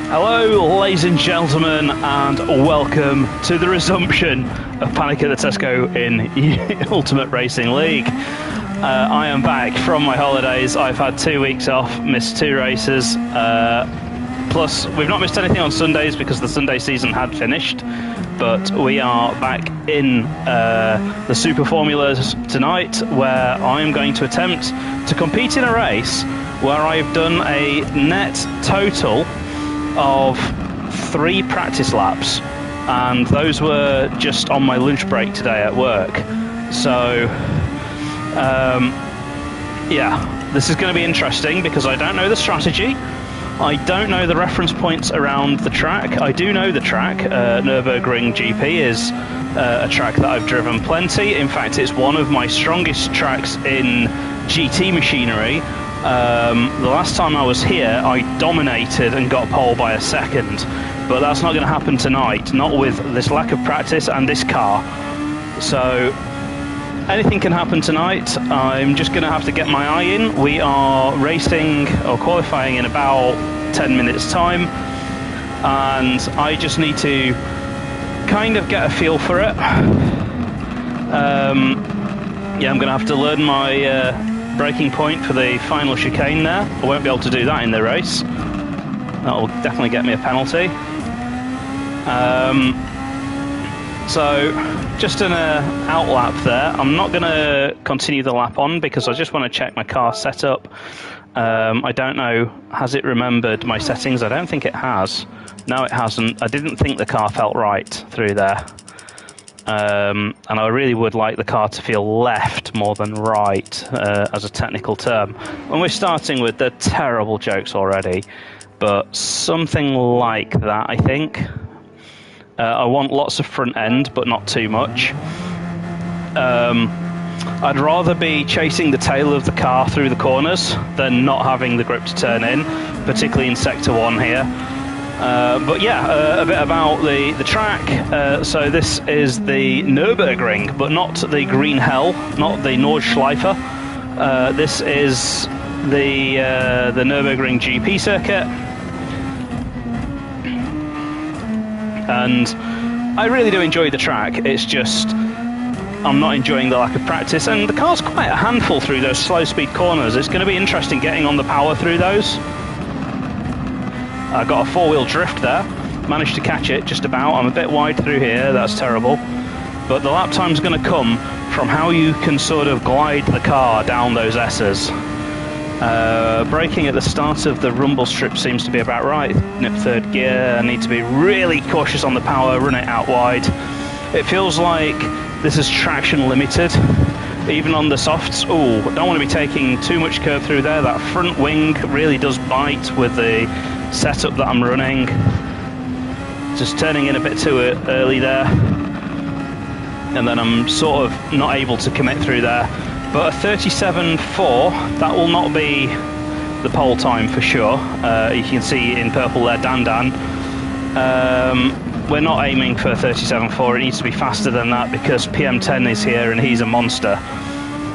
Hello, ladies and gentlemen, and welcome to the resumption of Panic at the Tesco in Ultimate Racing League. I am back from my holidays. I've had 2 weeks off, missed 2 races. Plus, we've not missed anything on Sundays because the Sunday season had finished. But we are back in the Superformulas tonight, where I am going to attempt to compete in a race where I've done a net total of 3 practice laps, and those were just on my lunch break today at work. So yeah, this is going to be interesting because I don't know the strategy, I don't know the reference points around the track. I do know the track. Nurburgring GP is a track that I've driven plenty. In fact, it's one of my strongest tracks in GT machinery. The last time I was here, I dominated and got pole by a second, but that's not going to happen tonight, not with this lack of practice and this car. So anything can happen tonight. I'm just going to have to get my eye in. We are racing or qualifying in about 10 minutes time, and I just need to kind of get a feel for it. Yeah, I'm going to have to learn my braking point for the final chicane there. I won't be able to do that in the race. That will definitely get me a penalty. So just an out lap there. I'm not going to continue the lap on because I just want to check my car setup. I don't know, has it remembered my settings? I don't think it has. No, it hasn't. I didn't think the car felt right through there. And I really would like the car to feel left more than right, as a technical term. When we're starting with the terrible jokes already, but something like that, I think. I want lots of front end, but not too much. I'd rather be chasing the tail of the car through the corners than not having the grip to turn in, particularly in Sector 1 here. But yeah, a bit about the track. So this is the Nurburgring, but not the Green Hell, not the Nordschleife. This is the Nurburgring GP circuit. And I really do enjoy the track. It's just I'm not enjoying the lack of practice, and the car's quite a handful through those slow speed corners. It's going to be interesting getting on the power through those. I got a 4-wheel drift there, managed to catch it just about. I'm a bit wide through here, that's terrible. But the lap time's going to come from how you can sort of glide the car down those S's. Braking at the start of the rumble strip seems to be about right. Nip 3rd gear, I need to be really cautious on the power, run it out wide. It feels like this is traction limited, even on the softs. Oh, don't want to be taking too much curve through there. That front wing really does bite with the setup that I'm running. Just turning in a bit too early there, and then I'm sort of not able to commit through there. But a 37.4, that will not be the pole time for sure. You can see in purple there, Dan. We're not aiming for 37.4, it needs to be faster than that because PM10 is here and he's a monster.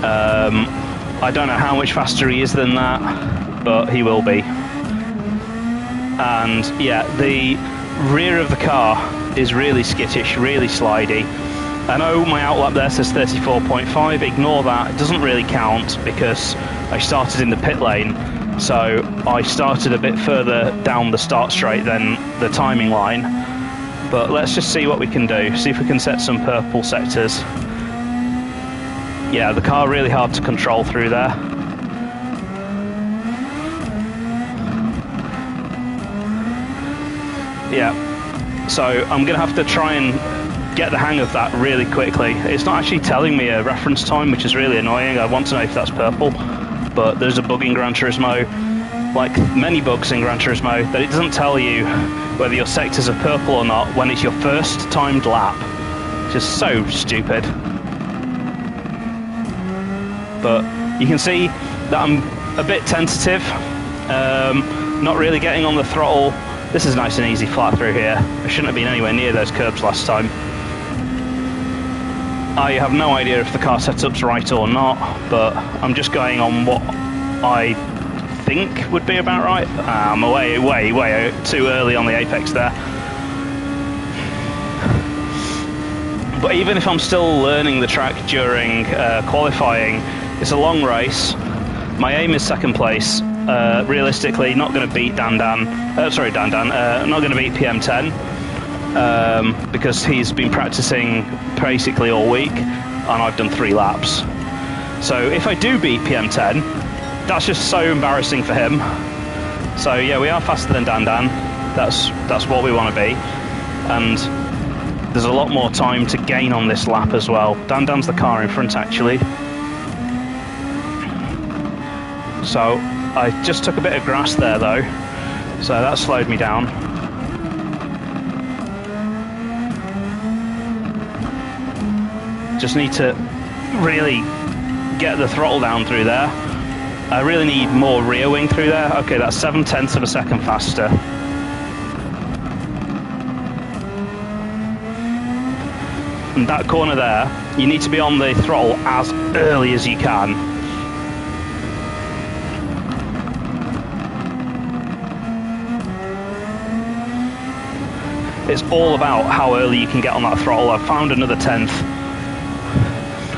I don't know how much faster he is than that, but he will be. And yeah, the rear of the car is really skittish, really slidey. I know my outlap there says 34.5, ignore that, it doesn't really count because I started in the pit lane, so I started a bit further down the start straight than the timing line. But let's just see what we can do, see if we can set some purple sectors. Yeah, the car really hard to control through there. Yeah, so I'm going to have to try and get the hang of that really quickly. It's not actually telling me a reference time, which is really annoying. I want to know if that's purple, but there's a bug in Gran Turismo, like many bugs in Gran Turismo, that it doesn't tell you whether your sectors are purple or not when it's your first timed lap. Just so stupid. But you can see that I'm a bit tentative, not really getting on the throttle. This is nice and easy flat through here. I shouldn't have been anywhere near those curbs last time. I have no idea if the car setup's right or not, but I'm just going on what I think would be about right. I'm way too early on the apex there. But even if I'm still learning the track during qualifying, it's a long race. My aim is second place. Realistically, not going to beat not going to beat PM10 because he's been practicing basically all week, and I've done 3 laps. So if I do beat PM10, that's just so embarrassing for him. So yeah, we are faster than Dan. That's what we want to be, and there's a lot more time to gain on this lap as well. Dan's the car in front, actually. So I just took a bit of grass there, though, so that slowed me down. Just need to really get the throttle down through there. I really need more rear wing through there. Okay, that's 0.7 of a second faster. And that corner there, you need to be on the throttle as early as you can. It's all about how early you can get on that throttle. I've found another 10th.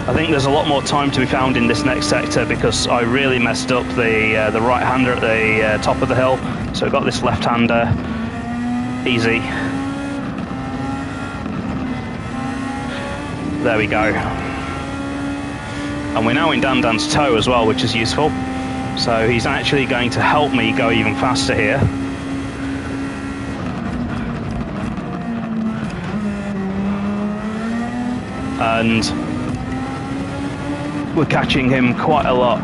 I think there's a lot more time to be found in this next sector because I really messed up the right-hander at the top of the hill. So I've got this left-hander, easy. There we go. And we're now in Dan's toe as well, which is useful. So he's actually going to help me go even faster here. And we're catching him quite a lot.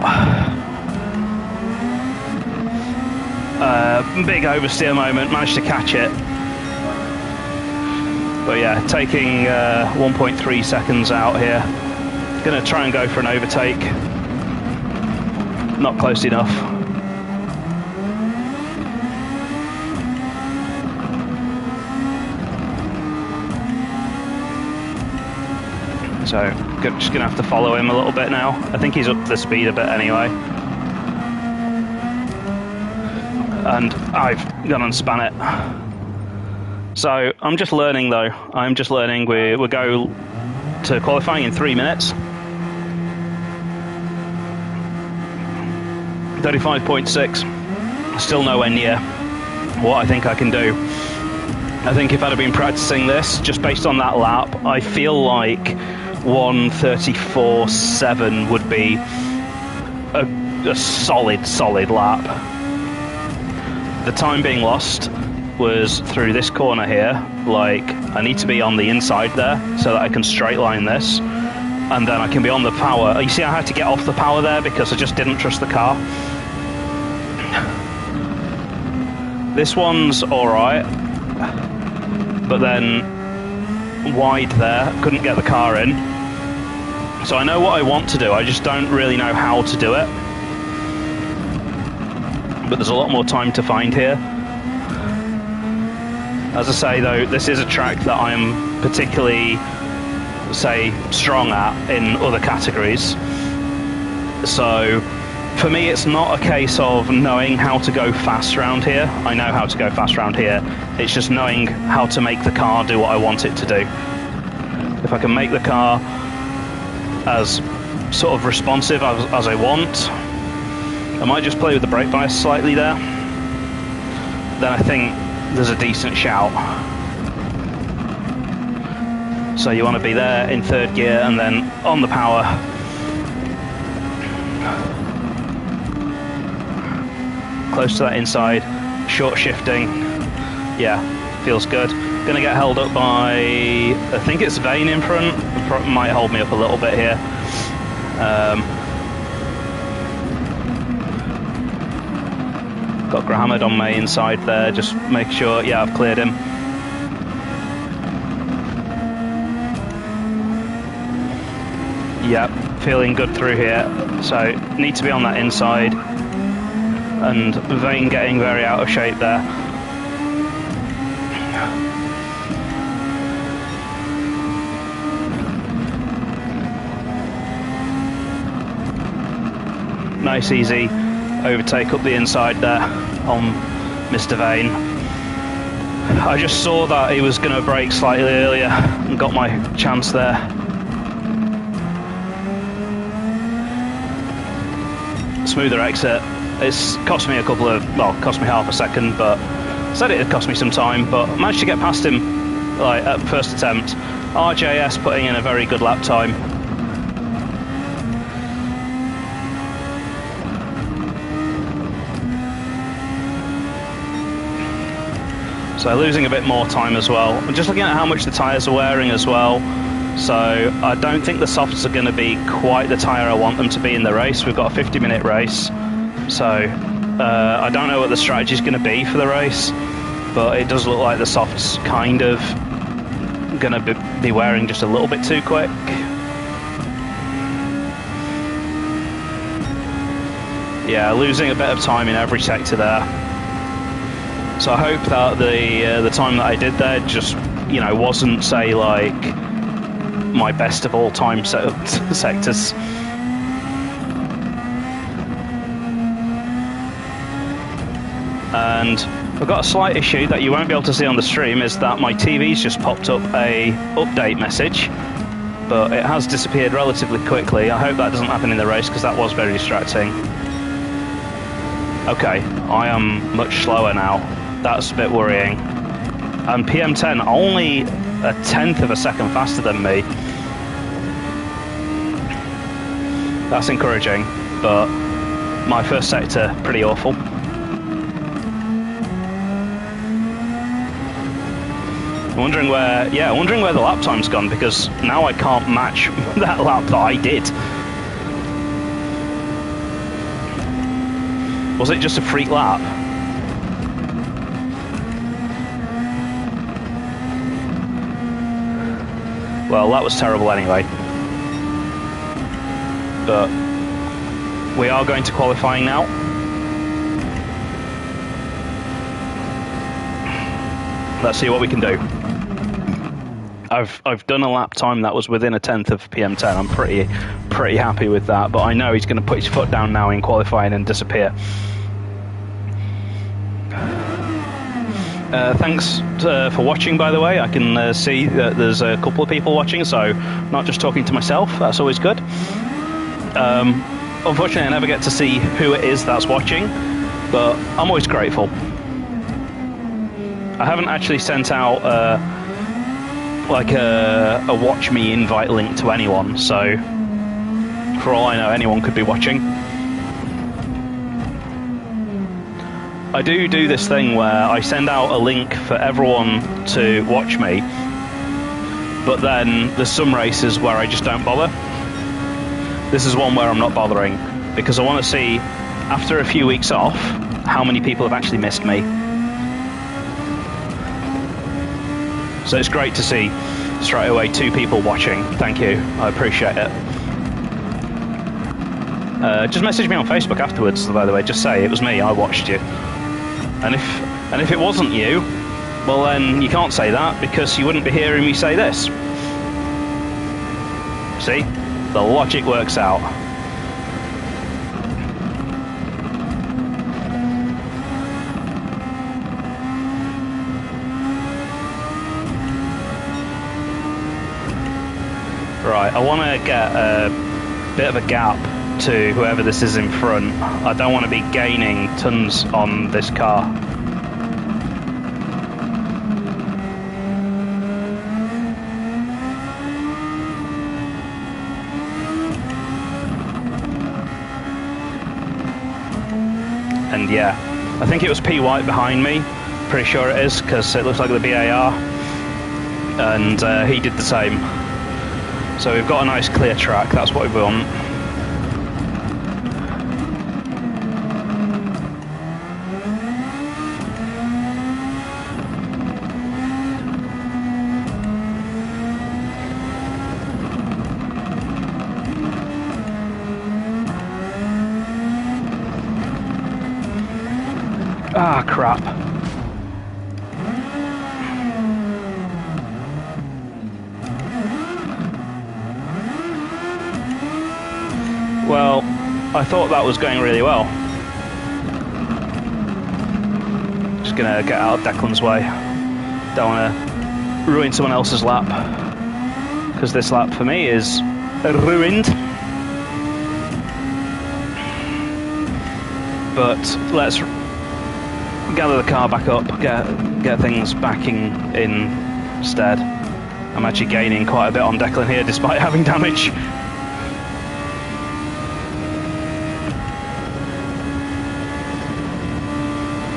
Big oversteer moment, managed to catch it. But yeah, taking 1.3 seconds out here. Gonna try and go for an overtake. Not close enough. So just gonna have to follow him a little bit now. I think he's up the speed a bit anyway. And I've gone and span it. So I'm just learning though. I'm just learning. We'll go to qualifying in 3 minutes. 35.6. Still nowhere near what I think I can do. I think if I'd have been practicing this just based on that lap, I feel like 1:34.7 would be a solid lap. The time being lost was through this corner here. Like, I need to be on the inside there so that I can straight line this, and then I can be on the power. You see, I had to get off the power there because I just didn't trust the car. This one's alright, but then wide there, couldn't get the car in. So I know what I want to do, I just don't really know how to do it. But there's a lot more time to find here. As I say though, this is a track that I'm particularly, say, strong at in other categories. So for me it's not a case of knowing how to go fast around here. I know how to go fast around here. It's just knowing how to make the car do what I want it to do. If I can make the car as sort of responsive as I want, I might just play with the brake bias slightly there, then I think there's a decent shout. So you want to be there in third gear and then on the power. Close to that inside, short shifting. Yeah, feels good. Gonna get held up by, I think it's Vane in front. Might hold me up a little bit here. Got Grahammed on my inside there, just make sure, yeah, I've cleared him. Yep, feeling good through here. So, need to be on that inside. And Vane getting very out of shape there. Nice, easy. overtake up the inside there on Mr. Vane. I just saw that he was going to brake slightly earlier and got my chance there. Smoother exit. It's cost me cost me half a second, but said it had cost me some time, but managed to get past him like at first attempt. RJS putting in a very good lap time. So losing a bit more time as well. I'm just looking at how much the tyres are wearing as well. So I don't think the softs are going to be quite the tyre I want them to be in the race. We've got a 50-minute race. So I don't know what the strategy is going to be for the race, but it does look like the softs kind of going to be wearing just a little bit too quick. Yeah, losing a bit of time in every sector there. So I hope that the time that I did there just, you know, wasn't, say, like my best of all time sectors. And I've got a slight issue that you won't be able to see on the stream, is that my TV's just popped up a update message, but it has disappeared relatively quickly. I hope that doesn't happen in the race, because that was very distracting. Okay, I am much slower now. That's a bit worrying. And PM10 only a tenth of a second faster than me. That's encouraging, but my first sector, pretty awful. Wondering where the lap time's gone, because now I can't match that lap that I did. Was it just a freak lap? Well, that was terrible anyway. But we are going to qualifying now. Let's see what we can do. I've done a lap time that was within a tenth of PM10. I'm pretty happy with that, but I know he's going to put his foot down now in qualifying and disappear. Thanks for watching, by the way. I can see that there's a couple of people watching, so not just talking to myself. That's always good. Unfortunately, I never get to see who it is that's watching, but I'm always grateful. I haven't actually sent out like a watch me invite link to anyone, so for all I know, anyone could be watching. I do this thing where I send out a link for everyone to watch me, but then there's some races where I just don't bother. This is one where I'm not bothering, because I want to see, after a few weeks off, how many people have actually missed me. So it's great to see straight away 2 people watching. Thank you, I appreciate it. Just message me on Facebook afterwards, by the way, just say it was me, I watched you. And if it wasn't you, well then you can't say that, because you wouldn't be hearing me say this. See? The logic works out. Right, I want to get a bit of a gap to whoever this is in front. I don't want to be gaining tons on this car. And yeah, I think it was P. White behind me. Pretty sure it is, because it looks like the BAR. And he did the same. So we've got a nice clear track, that's what we want. Ah, crap. Well, I thought that was going really well. Just gonna get out of Declan's way. Don't want to ruin someone else's lap, because this lap for me is ruined. But let's gather the car back up, get things backing in instead. I'm actually gaining quite a bit on Declan here despite having damage.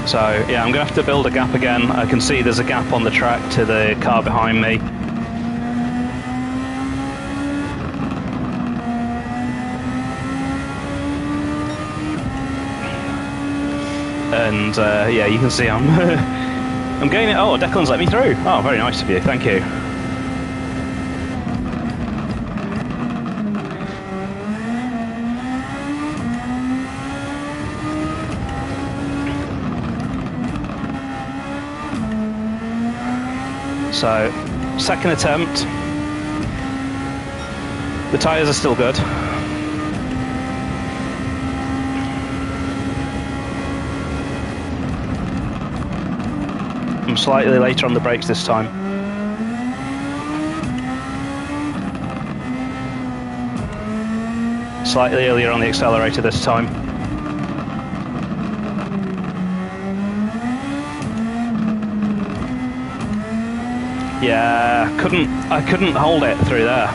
So yeah, I'm going to have to build a gap again. I can see there's a gap on the track to the car behind me. And yeah, you can see I'm I'm gaining. Oh, Declan's let me through. Oh, very nice of you. Thank you. So, second attempt. The tyres are still good. I'm slightly later on the brakes this time. Slightly earlier on the accelerator this time. Yeah, I couldn't hold it through there.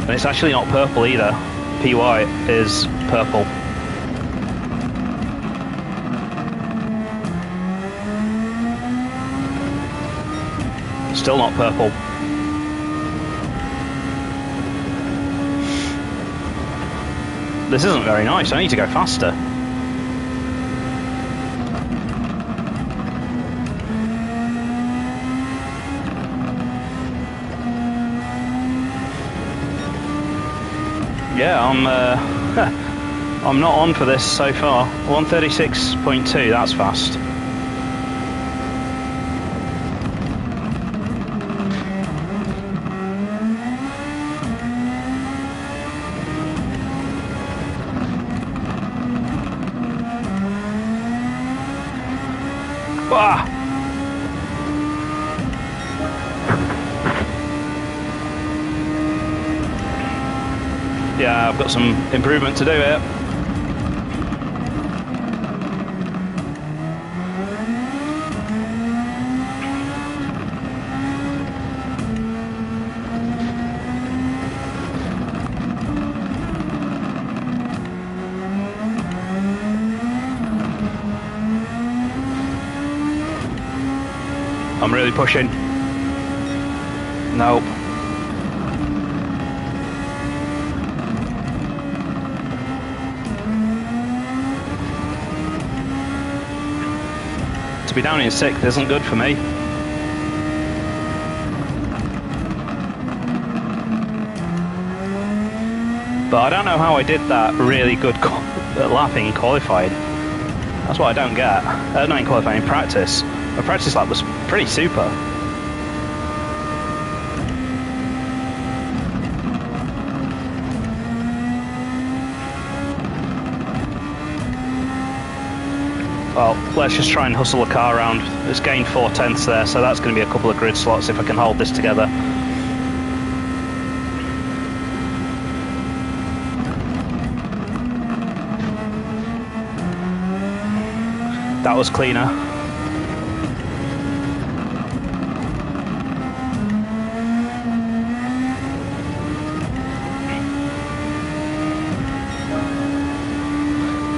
And it's actually not purple either. PY is purple. Still not purple. This isn't very nice, I need to go faster. Yeah, I'm not on for this so far. 136.2, that's fast. Ah! Yeah, I've got some improvement to do here. I'm really pushing. Nope. To be down in 6th isn't good for me. But I don't know how I did that really good lapping qualifying. That's what I don't get. Not in qualifying, in practice. My practice lap was pretty super. Well, let's just try and hustle the car around. It's gained 4/10 there, so that's going to be a couple of grid slots if I can hold this together. That was cleaner.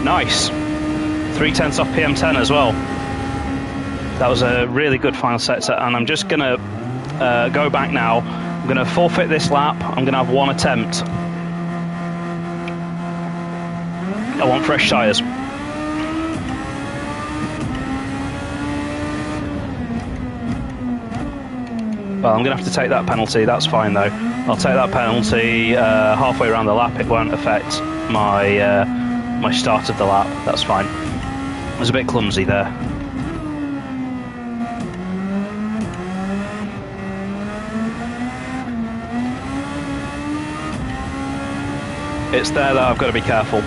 Nice. 3/10 off PM10 as well. That was a really good final set, and I'm just going to go back now. I'm going to forfeit this lap. I'm going to have one attempt. I want fresh tyres. Well, I'm going to have to take that penalty. That's fine though. I'll take that penalty halfway around the lap. It won't affect my my start of the lap. That's fine. I was a bit clumsy there. It's there that I've got to be careful.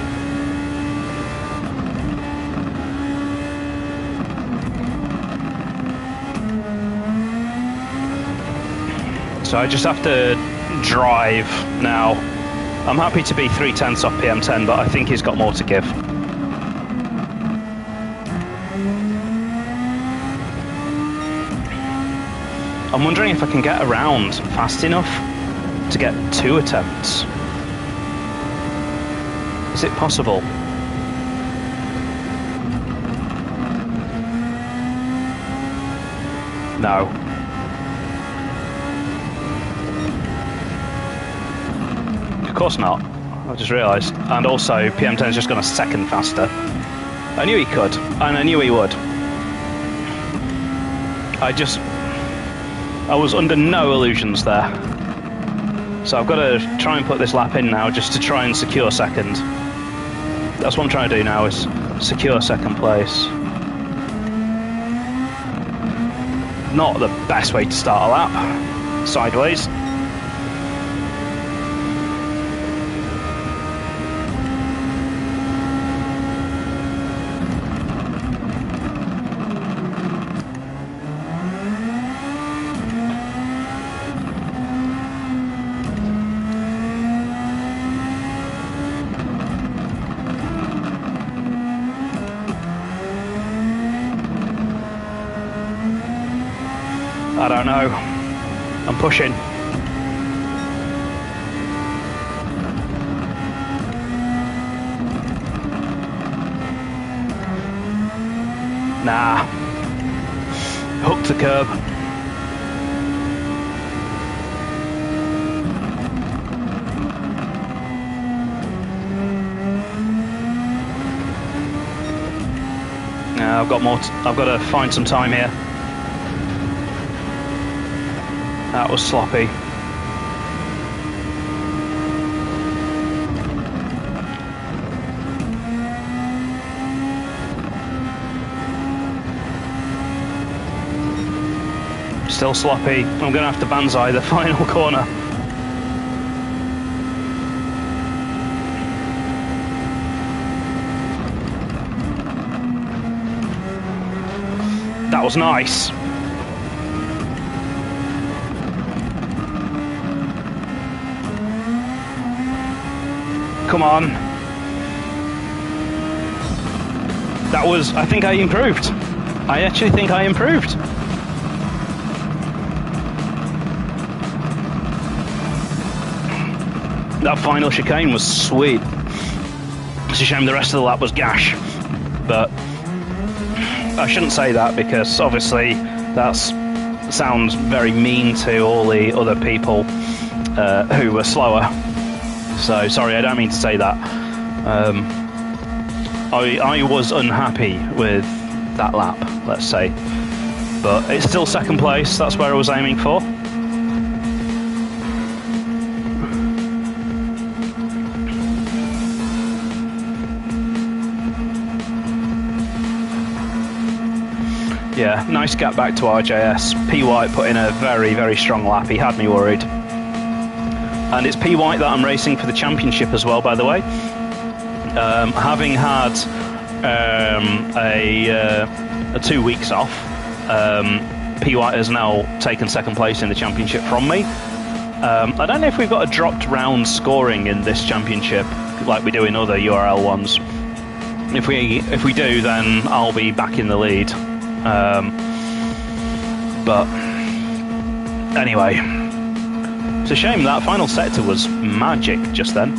So I just have to drive now. I'm happy to be 3/10 off PM10, but I think he's got more to give. I'm wondering if I can get around fast enough to get 2 attempts. Is it possible? No. Of course not. I just realised. And also, PM10's just gone a second faster. I knew he could, and I knew he would. I was under no illusions there. So I've got to try and put this lap in now just to try and secure second. That's what I'm trying to do now, is secure second place. Not the best way to start a lap. Sideways. I don't know. I'm pushing. Nah. Hooked the curb. Nah, I've got to find some time here. That was sloppy. Still sloppy. I'm going to have to banzai the final corner. That was nice. Come on. That was, I think I improved. I actually think I improved. That final chicane was sweet. It's a shame the rest of the lap was gash. But I shouldn't say that, because obviously that sounds very mean to all the other people who were slower. So, sorry, I don't mean to say that. I was unhappy with that lap, let's say. But it's still second place, that's where I was aiming for. Yeah, nice gap back to RJS. P. White put in a very, very strong lap. He had me worried. And it's P. White that I'm racing for the championship as well, by the way. Having had 2 weeks off, P. White has now taken second place in the championship from me. I don't know if we've got a dropped round scoring in this championship like we do in other URL ones. If we do, then I'll be back in the lead. But anyway, it's a shame that final sector was magic just then.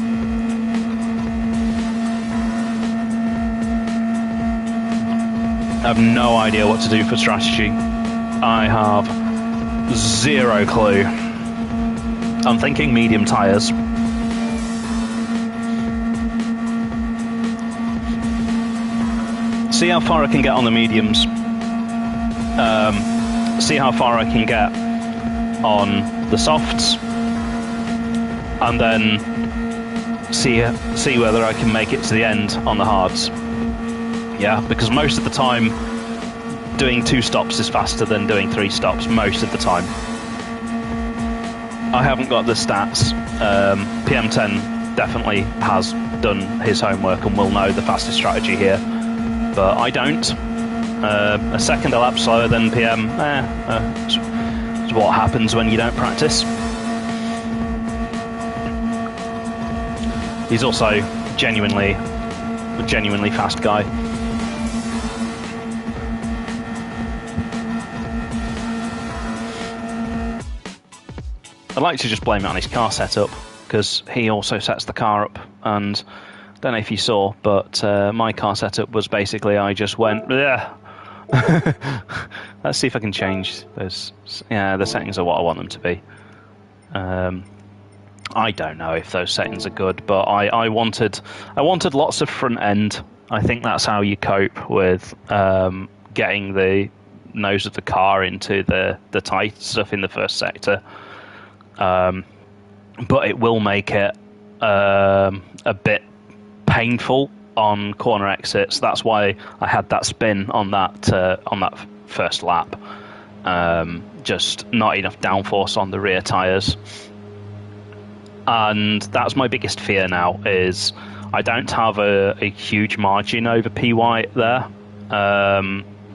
I have no idea what to do for strategy. I have zero clue. I'm thinking medium tyres. See how far I can get on the mediums. See how far I can get on the softs, and then see whether I can make it to the end on the hards. Yeah, because most of the time doing 2 stops is faster than doing 3 stops most of the time. I haven't got the stats. PM10 definitely has done his homework and will know the fastest strategy here, but I don't. A second a lap slower than PM, it's what happens when you don't practice. He's also a genuinely fast guy. I'd like to just blame it on his car setup, because he also sets the car up, and I don't know if you saw, but my car setup was basically I just went, yeah. Let's see if I can change this. Yeah, the settings are what I want them to be. I don't know if those settings are good, but I wanted lots of front end. I think that's how you cope with getting the nose of the car into the tight stuff in the first sector. But it will make it a bit painful on corner exits. That's why I had that spin on that first lap. Just not enough downforce on the rear tyres. And that's my biggest fear now, is I don't have a huge margin over P. White there.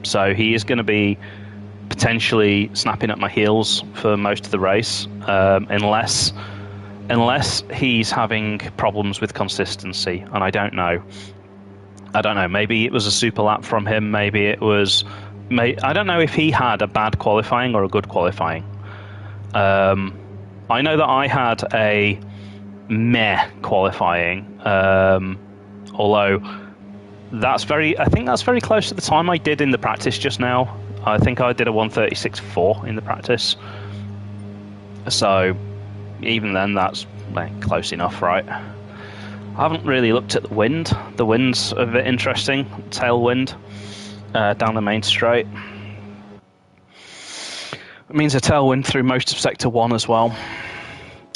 So he is going to be potentially snapping at my heels for most of the race, unless he's having problems with consistency, and I don't know. Maybe it was a super lap from him. Maybe it was. I don't know if he had a bad qualifying or a good qualifying. I know that I had a meh qualifying, although I think that's very close to the time I did in the practice just now. I think I did a 1:36.4 in the practice. So even then, that's close enough, right? I haven't really looked at the wind. The wind's a bit interesting. Tailwind down the main straight. It means a tailwind through most of Sector 1 as well.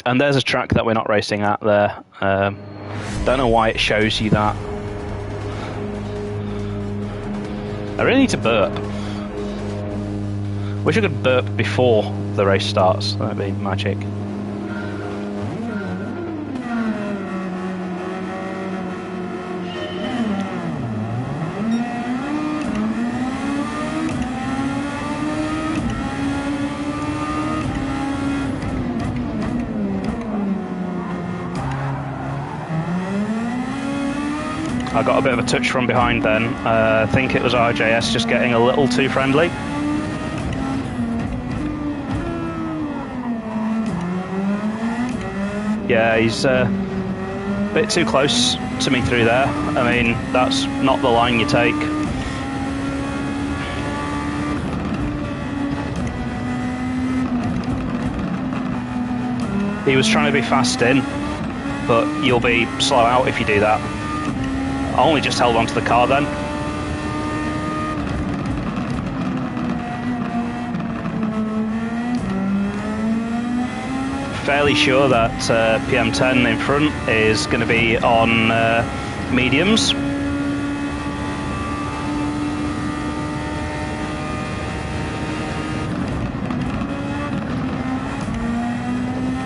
And there's a track that we're not racing at there. Don't know why it shows you that. I really need to burp. Wish I could burp before the race starts. That'd be magic. I got a bit of a touch from behind then. I think it was RJS just getting a little too friendly. Yeah, he's a bit too close to me through there. I mean, that's not the line you take. He was trying to be fast in, but you'll be slow out if you do that. I only just held onto the car then. Fairly sure that PM10 in front is going to be on mediums.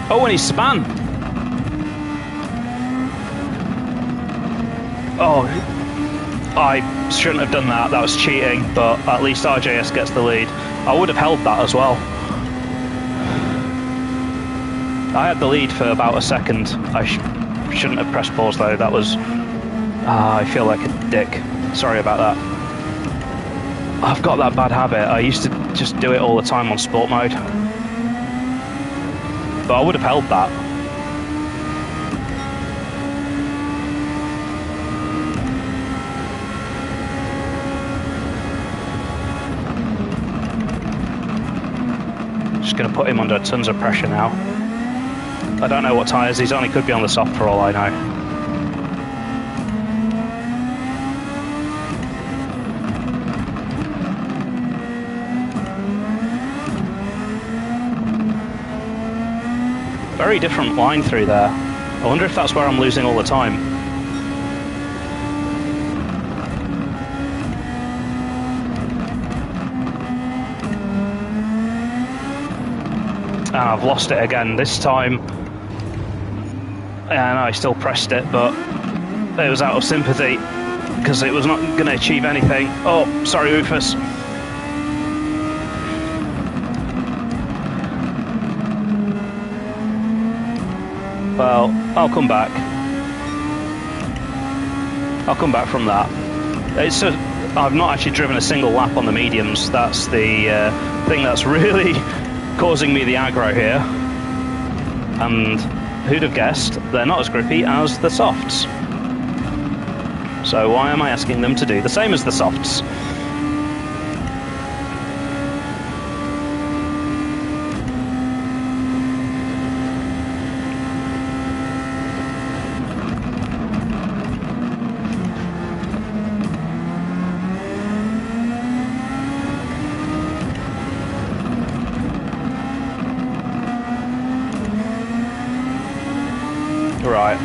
Oh, and he span. Oh, I shouldn't have done that. That was cheating, but at least RJS gets the lead. I would have held that as well. I had the lead for about a second. I shouldn't have pressed pause though. That was... I feel like a dick. Sorry about that. I've got that bad habit. I used to just do it all the time on sport mode. But I would have held that. Just going to put him under tons of pressure now. I don't know what tyres he's on. He could be on the soft for all I know. Very different line through there. I wonder if that's where I'm losing all the time. And I've lost it again. This time And I still pressed it, but it was out of sympathy because it was not going to achieve anything. Oh, sorry, Rufus. Well, I'll come back. I'll come back from that. I've not actually driven a single lap on the mediums. That's the thing that's really causing me the aggro here. And who'd have guessed they're not as grippy as the softs. So why am I asking them to do the same as the softs? Right,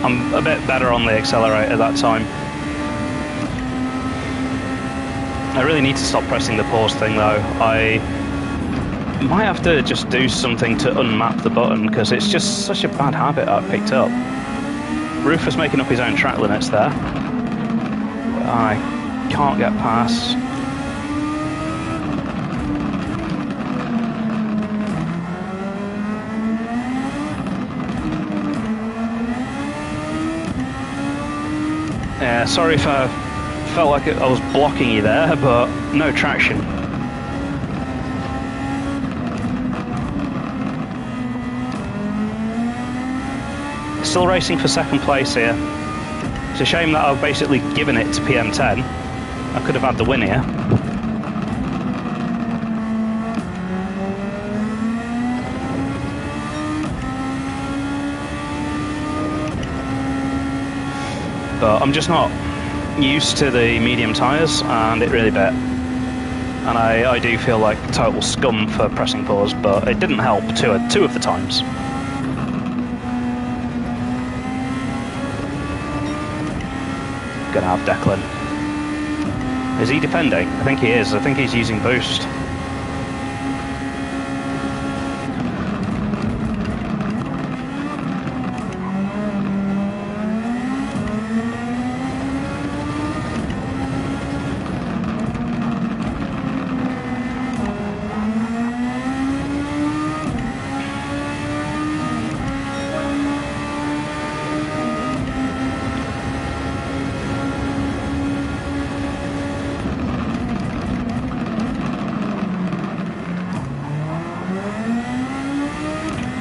I'm a bit better on the accelerator that time. I really need to stop pressing the pause thing though. I might have to just do something to unmap the button because it's just such a bad habit I've picked up. Rufus making up his own track limits there. I can't get past. Yeah, sorry if I felt like I was blocking you there, but no traction. Still racing for second place here. It's a shame that I've basically given it to PM10. I could have had the win here. But I'm just not used to the medium tyres, and it really bit. And I do feel like total scum for pressing pause, but it didn't help two of the times. Gonna have Declan. Is he defending? I think he is. I think he's using boost.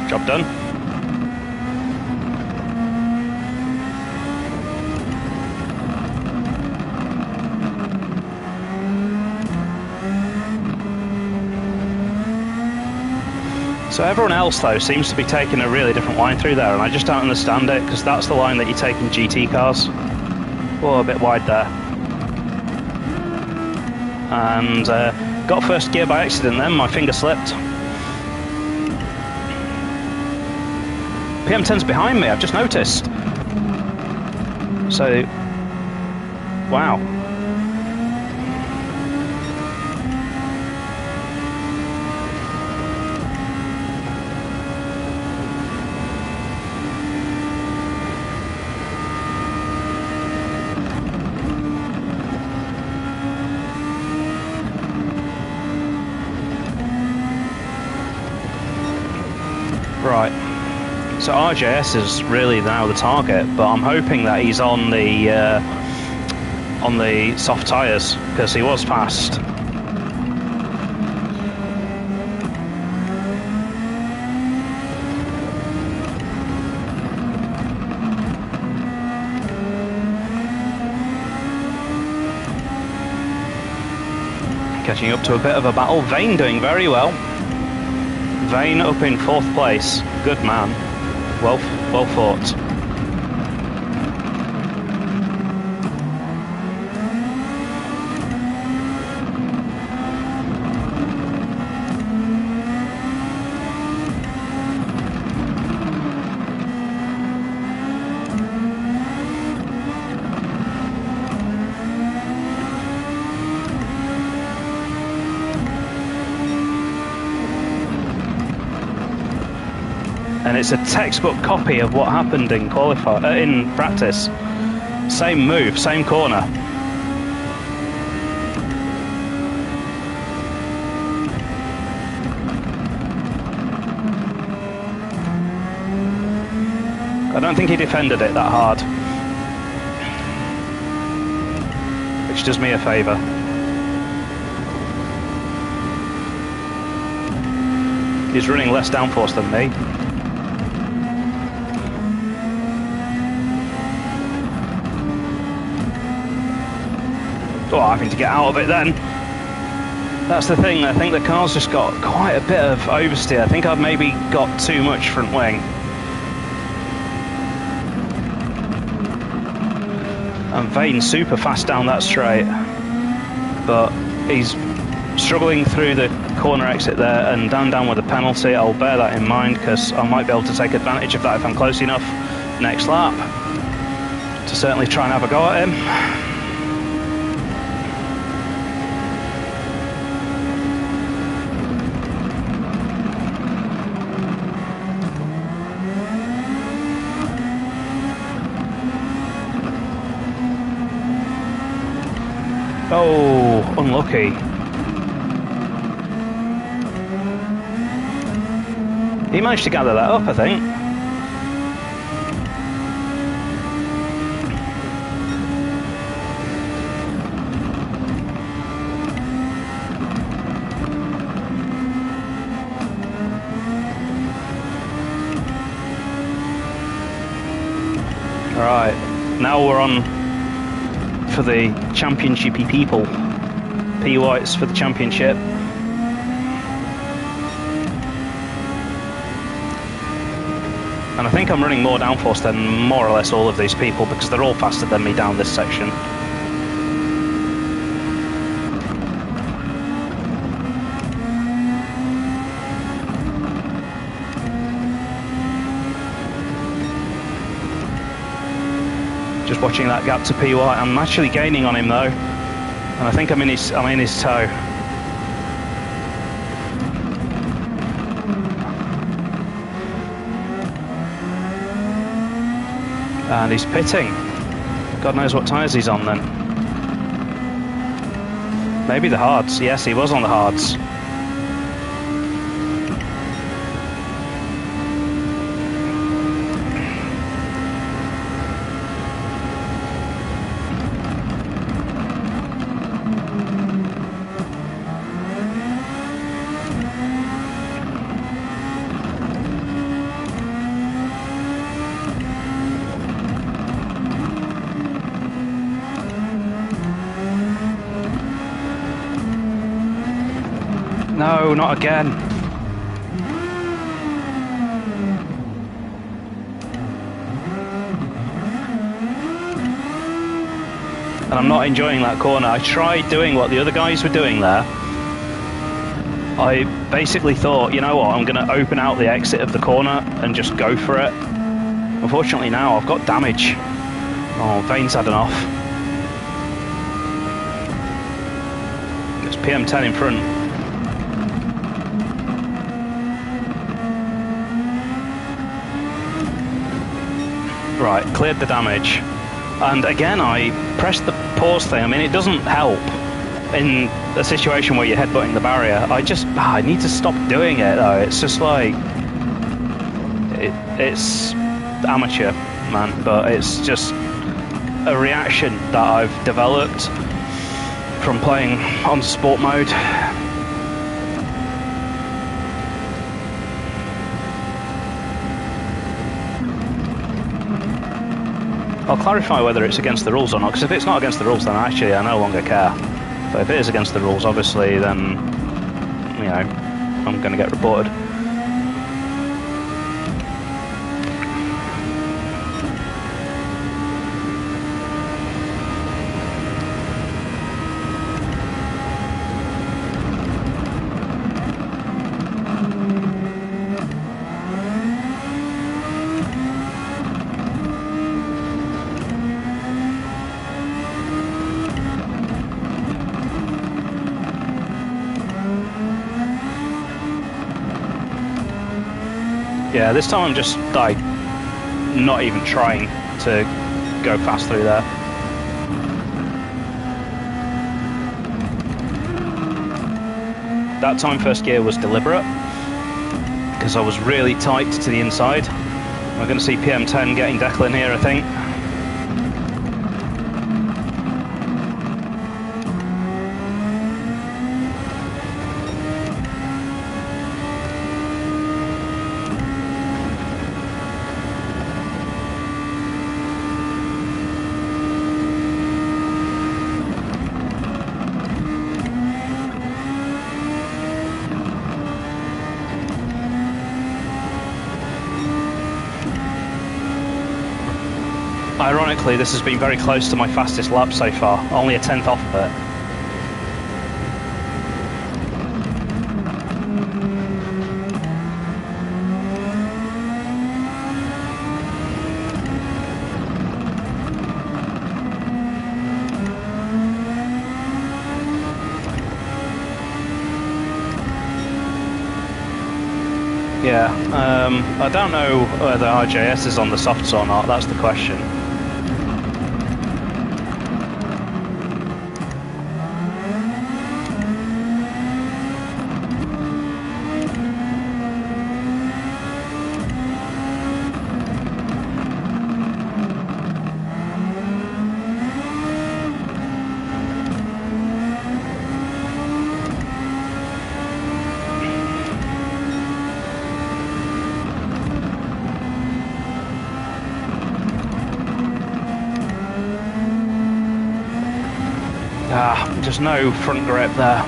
Job done. So everyone else though seems to be taking a really different line through there, and I just don't understand it because that's the line that you take in GT cars. Oh, a bit wide there. And got first gear by accident then, my finger slipped. PM10's behind me, I've just noticed. So, wow. Right. So RJS is really now the target, but I'm hoping that he's on the soft tyres because he was fast. Catching up to a bit of a battle. Vane doing very well. Vane up in 4th place. Good man. Well fought. and it's a textbook copy of what happened in in practice. Same move, same corner. I don't think he defended it that hard, which does me a favour. He's running less downforce than me. Oh, having to get out of it then. That's the thing, I think the car's just got quite a bit of oversteer. I think I've maybe got too much front wing. And Vane's super fast down that straight, but he's struggling through the corner exit there, and down with a penalty. I'll bear that in mind because I might be able to take advantage of that if I'm close enough next lap to certainly try and have a go at him. Oh, unlucky. He managed to gather that up, I think. All right, now we're on for the championshipy people. P White's for the championship. And I think I'm running more downforce than more or less all of these people because they're all faster than me down this section. Just watching that gap to P White. I'm actually gaining on him though, and I think I'm in his toe. And he's pitting. God knows what tyres he's on then. Maybe the hards. Yes, he was on the hards. No, not again. And I'm not enjoying that corner. I tried doing what the other guys were doing there. I basically thought, you know what, I'm going to open out the exit of the corner and just go for it. Unfortunately now I've got damage. Oh, Vane's had an off. It's PM10 in front. Right, cleared the damage. And again, I pressed the pause thing. I mean, it doesn't help in a situation where you're headbutting the barrier. I need to stop doing it though. It's just like, it's amateur, man, but it's just a reaction that I've developed from playing on sport mode. I'll clarify whether it's against the rules or not, because if it's not against the rules, then actually I no longer care. But if it is against the rules, obviously, then, you know, I'm going to get reported. Yeah, this time I'm just like not even trying to go fast through there. That time first gear was deliberate because I was really tight to the inside. We're going to see PM10 getting Declan here, I think. Ironically, this has been very close to my fastest lap so far, only a tenth off of it. Yeah, I don't know whether RJS is on the softs or not, that's the question. Just no front grip there.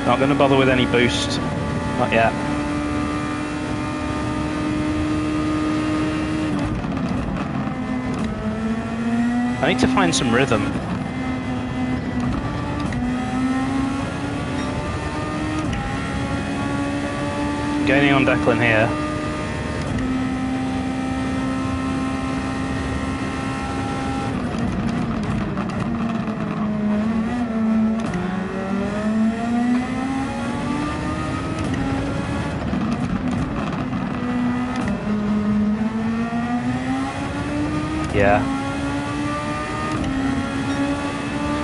Not going to bother with any boost, not yet. I need to find some rhythm. Gaining on Declan here. Yeah.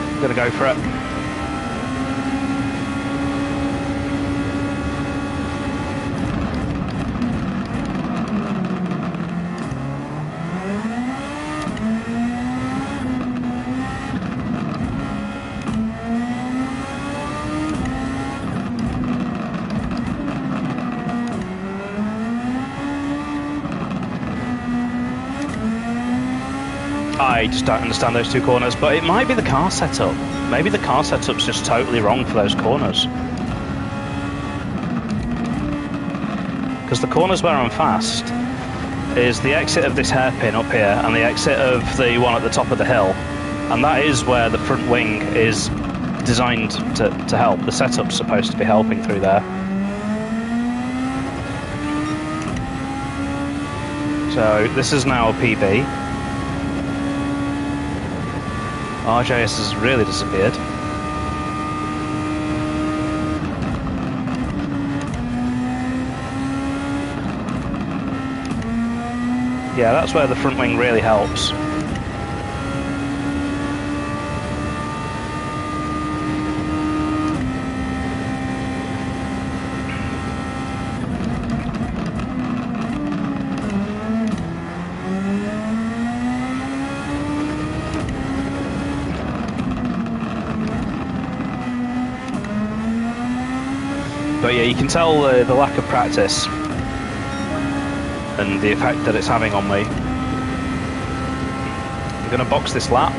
I'm gonna go for it. I just don't understand those two corners, but it might be the car setup. Maybe the car setup's just totally wrong for those corners. Because the corners where I'm fast is the exit of this hairpin up here and the exit of the one at the top of the hill. And that is where the front wing is designed to help. The setup's supposed to be helping through there. So this is now a PB. RJS has really disappeared. Yeah, that's where the front wing really helps. But yeah, you can tell the lack of practice and the effect that it's having on me. I'm going to box this lap.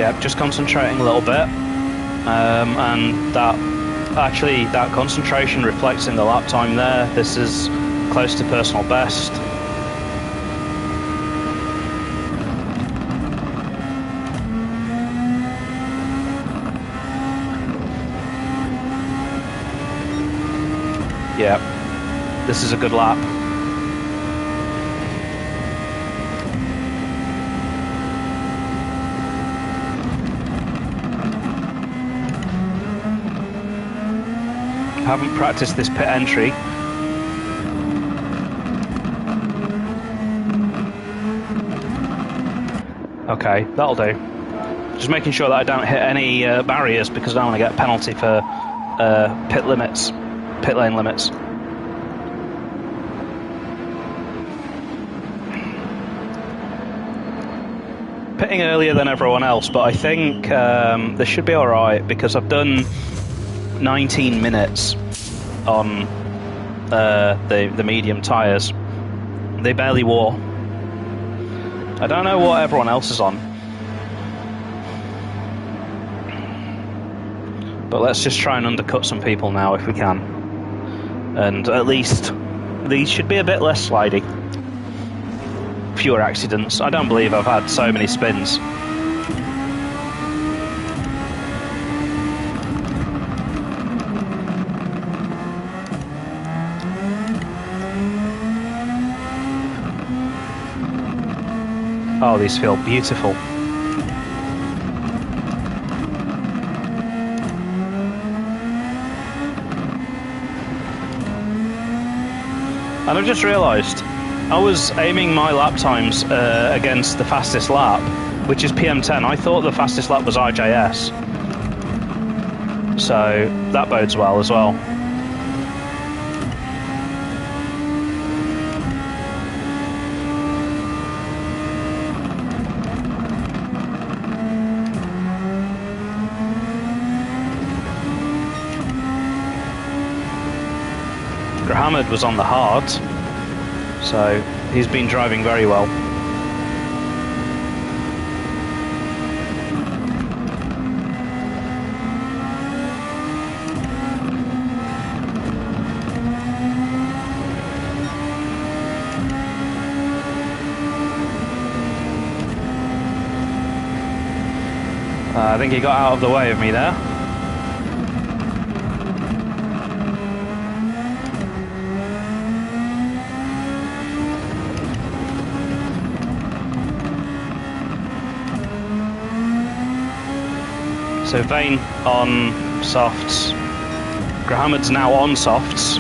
Yeah, just concentrating a little bit, and that concentration reflects in the lap time there. This is close to personal best. Yeah, this is a good lap. Haven't practiced this pit entry. Okay, that'll do. Just making sure that I don't hit any barriers because I don't want to get a penalty for pit lane limits. Pitting earlier than everyone else, but I think this should be alright because I've done 19 minutes on the medium tyres. They barely wore. I don't know what everyone else is on, but let's just try and undercut some people now if we can, and at least these should be a bit less slidey. Fewer accidents. I don't believe I've had so many spins. Oh, these feel beautiful. And I've just realised I was aiming my lap times against the fastest lap, which is PM10. I thought the fastest lap was RJS. So that bodes well as well. Grahamad was on the hard, so he's been driving very well. I think he got out of the way of me there. So Vane on softs. Grahamad's now on softs.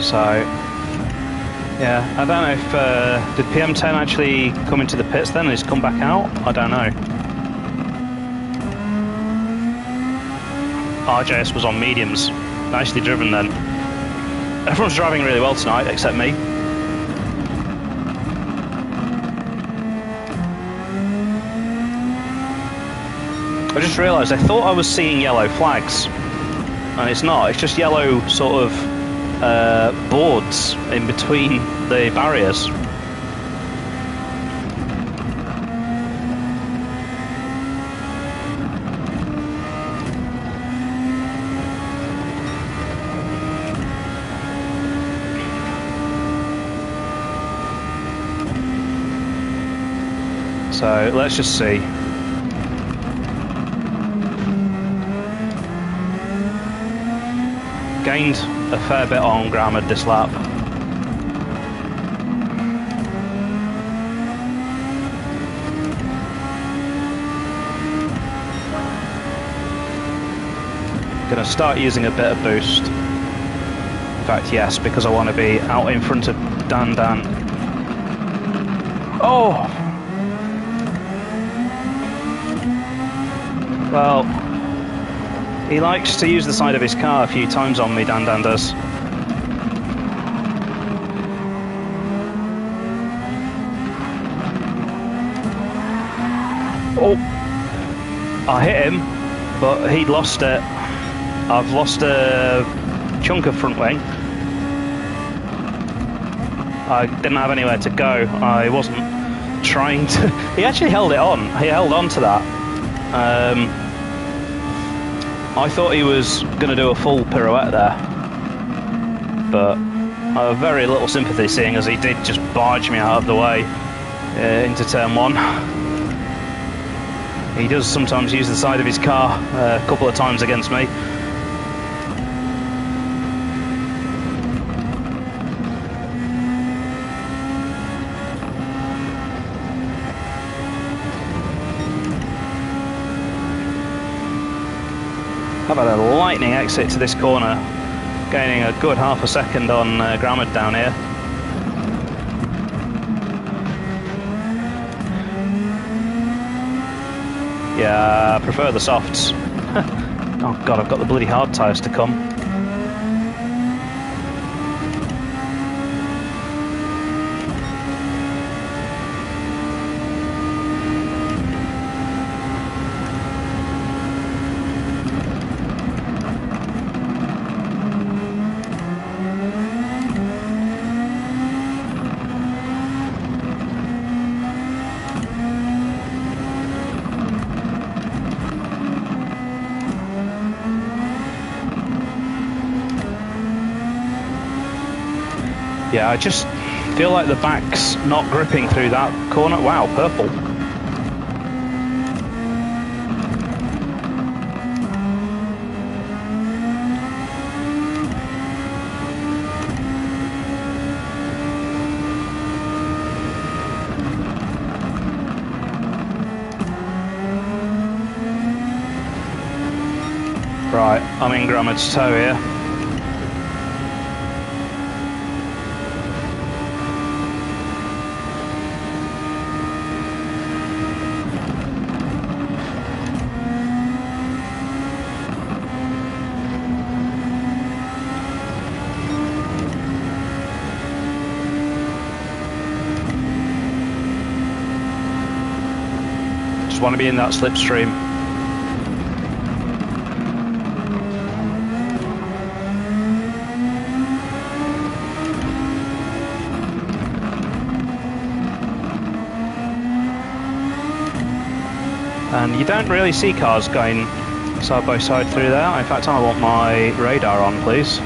So, yeah, I don't know if, did PM10 actually come into the pits then and he's come back out? I don't know. RJS was on mediums. Nicely driven then. Everyone's driving really well tonight, except me. I just realised I thought I was seeing yellow flags, and it's not, it's just yellow sort of boards in between the barriers. So let's just see. Gained a fair bit on Grahamad this lap. Gonna start using a bit of boost. In fact, yes, because I want to be out in front of Dan. Oh! Well, He likes to use the side of his car a few times on me, Dan does. Oh, I hit him, but he'd lost it. I've lost a chunk of front wing. I didn't have anywhere to go. I wasn't trying to... He actually held it on. He held on to that. I thought he was going to do a full pirouette there. But I have very little sympathy, seeing as he did just barge me out of the way into turn 1. He does sometimes use the side of his car a couple of times against me. I've had a lightning exit to this corner, gaining a good half a second on Grammard down here. Yeah, I prefer the softs. Oh god, I've got the bloody hard tyres to come. Yeah, I just feel like the back's not gripping through that corner. Wow, purple. Right, I'm in Grammard's toe here. Just want to be in that slipstream. And you don't really see cars going side by side through there. In fact, I want my radar on, please.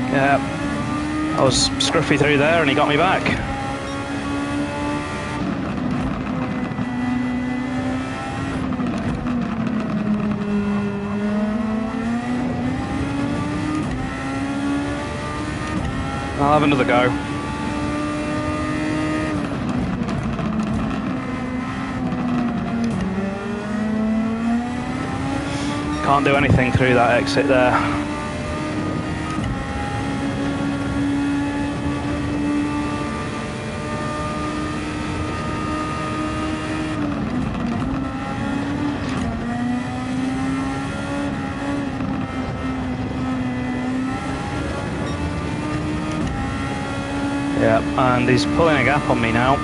Yeah, I was scruffy through there and he got me back. I'll have another go. Can't do anything through that exit there. Yeah, and he's pulling a gap on me now.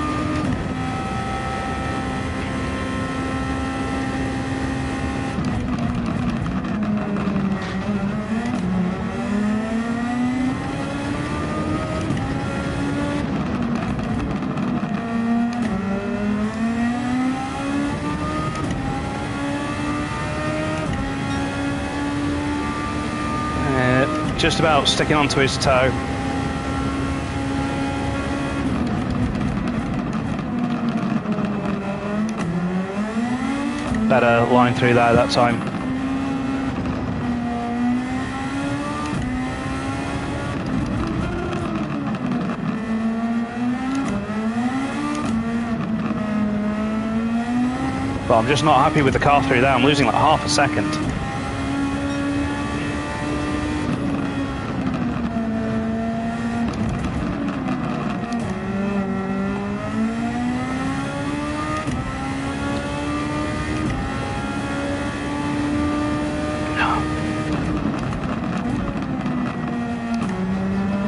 Just about sticking onto his toe. Better line through there that time. But I'm just not happy with the car through there. I'm losing like half a second.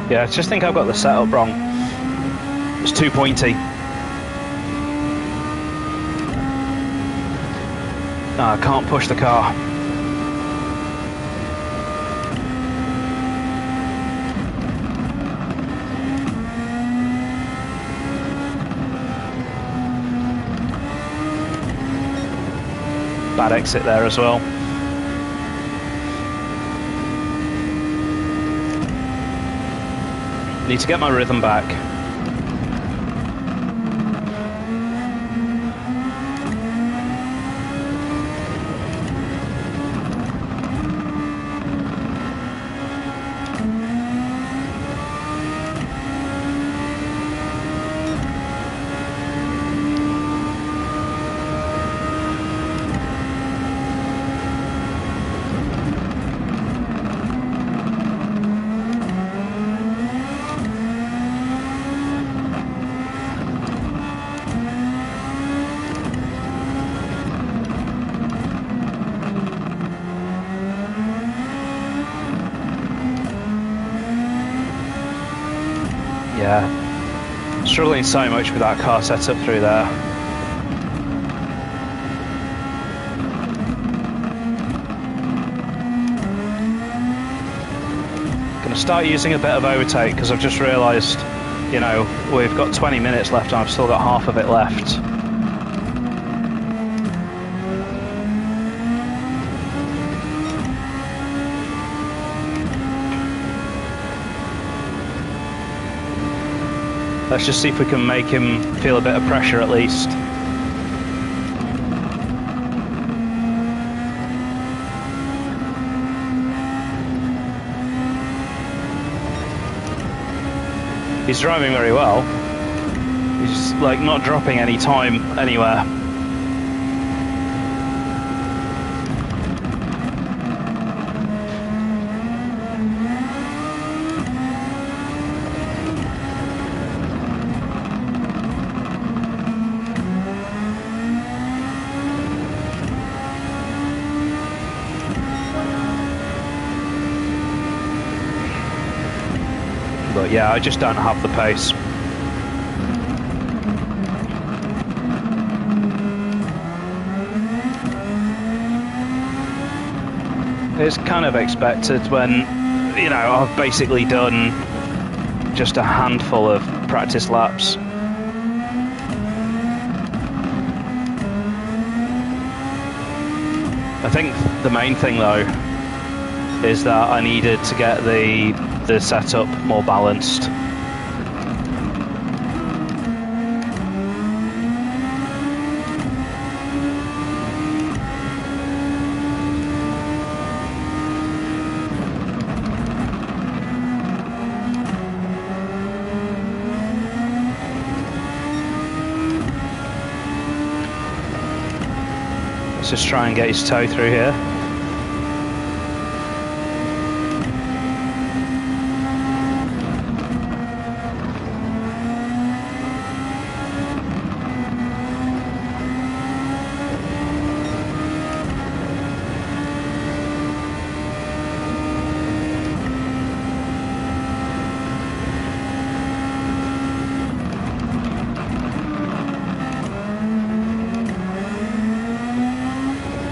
Yeah, I just think I've got the setup wrong. It's too pointy. No, I can't push the car. Bad exit there as well. Need to get my rhythm back. Yeah, struggling so much with that car setup through there. Gonna start using a bit of overtake because I've just realised, you know, we've got 20 minutes left and I've still got half of it left. Let's just see if we can make him feel a bit of pressure at least. He's driving very well. He's like not dropping any time anywhere. But yeah, I just don't have the pace. It's kind of expected when, you know, I've basically done just a handful of practice laps. I think the main thing though is that I needed to get the setup more balanced. Let's just try and get his toe through here.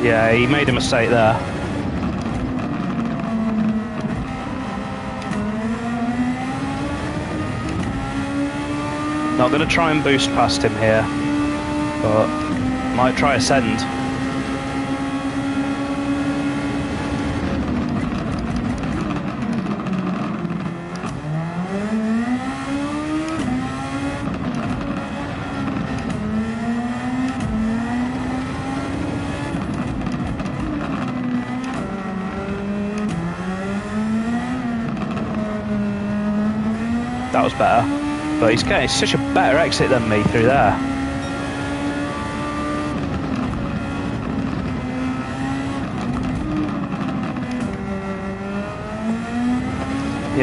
Yeah, he made a mistake there. Not going to try and boost past him here, but might try a send. That was better, but he's getting such a better exit than me through there.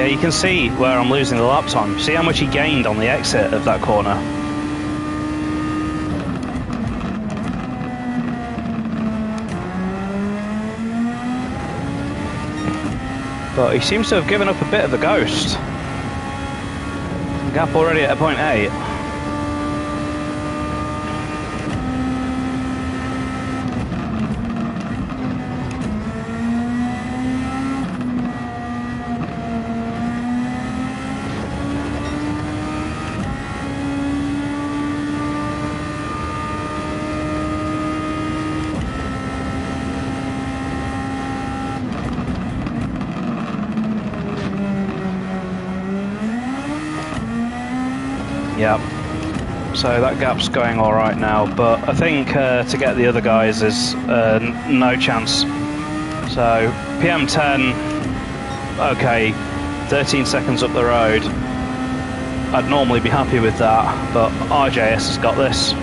Yeah, you can see where I'm losing the lap time. See how much he gained on the exit of that corner. But he seems to have given up a bit of the ghost. Gap already at 0.8. Yep. So that gap's going all right now, but I think to get the other guys is no chance. So PM10, okay, 13 seconds up the road. I'd normally be happy with that, but RJS has got this.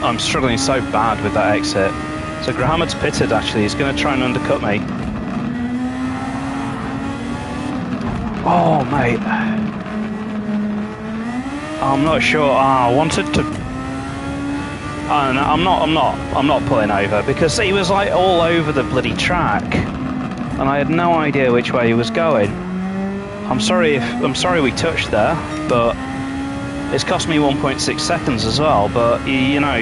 I'm struggling so bad with that exit. So Grahamed's pitted actually, he's going to try and undercut me. Oh mate. I'm not sure. I wanted to... I don't know, I'm not pulling over because he was like all over the bloody track and I had no idea which way he was going. I'm sorry we touched there, but it's cost me 1.6 seconds as well, but you know,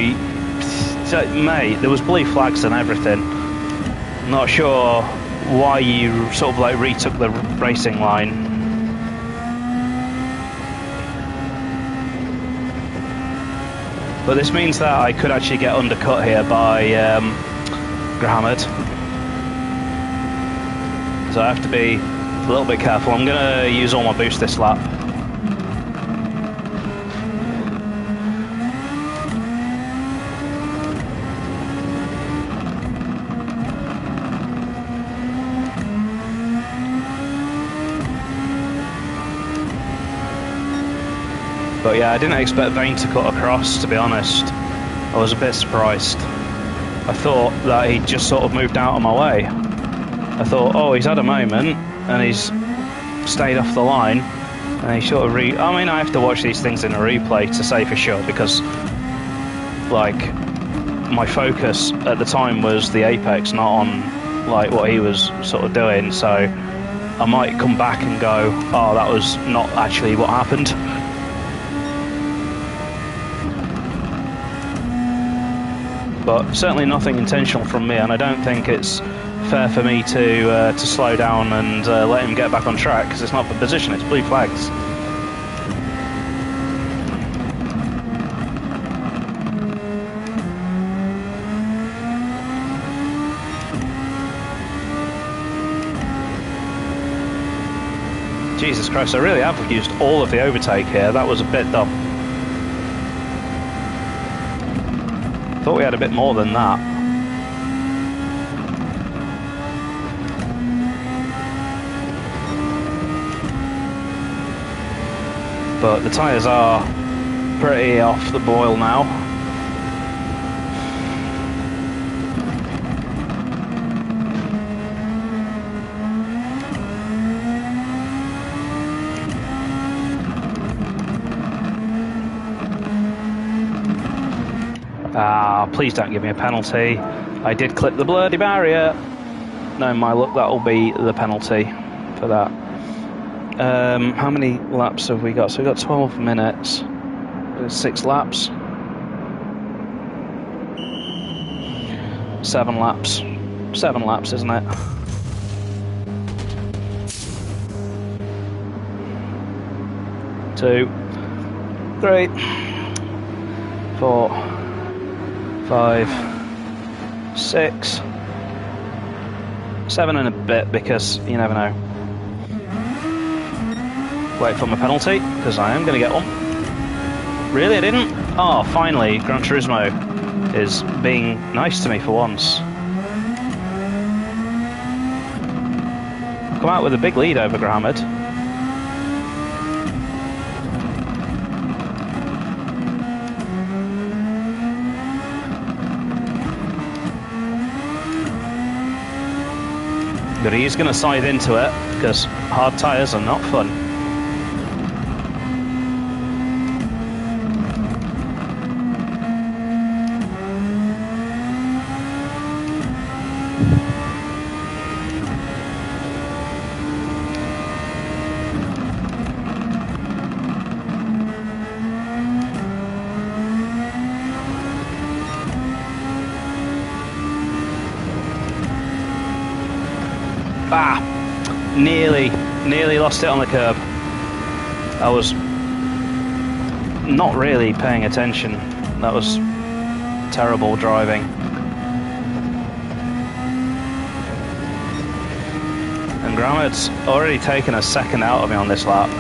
mate, there was blue flags and everything. Not sure why you sort of like retook the racing line. But this means that I could actually get undercut here by Grahamed. So I have to be a little bit careful. I'm going to use all my boost this lap. But yeah, I didn't expect Vane to cut across, to be honest. I was a bit surprised. I thought that he'd just sort of moved out of my way. I thought, oh, he's had a moment, and he's stayed off the line, and he sort of I mean, I have to watch these things in a replay to say for sure, because, like, my focus at the time was the apex, not on, like, what he was sort of doing, so I might come back and go, oh, that was not actually what happened. But certainly nothing intentional from me, and I don't think it's fair for me to slow down and let him get back on track, because it's not the position, it's blue flags. Jesus Christ, I really have used all of the overtake here. That was a bit dumb. Thought we had a bit more than that. But the tyres are pretty off the boil now. Ah, please don't give me a penalty. I did clip the bloody barrier. No, my luck, that'll be the penalty for that. How many laps have we got? So we've got 12 minutes. 6 laps. 7 laps. 7 laps, isn't it? Two, 3, 4, 5, 6, 7 and a bit, because you never know. Wait for my penalty, because I am going to get one. Really, I didn't? Oh, finally, Gran Turismo is being nice to me for once. come out with a big lead over Grahamad. But he's going to side into it, because hard tyres are not fun. Ah, nearly lost it on the curb. I was not really paying attention. That was terrible driving. And Grahamad's already taken a second out of me on this lap.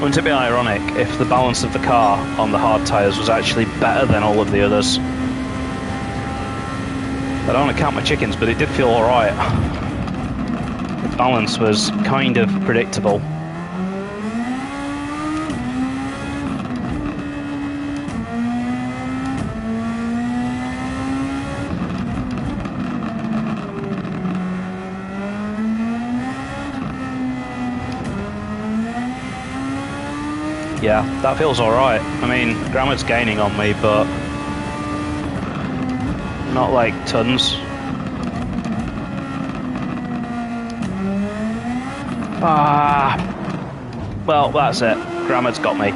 Wouldn't it be ironic if the balance of the car on the hard tyres was actually better than all of the others? I don't want to count my chickens, but it did feel alright. The balance was kind of predictable. Yeah, that feels alright. I mean, Grahamad's gaining on me, but not like tons. Ah, well, that's it. Grahamad's got me.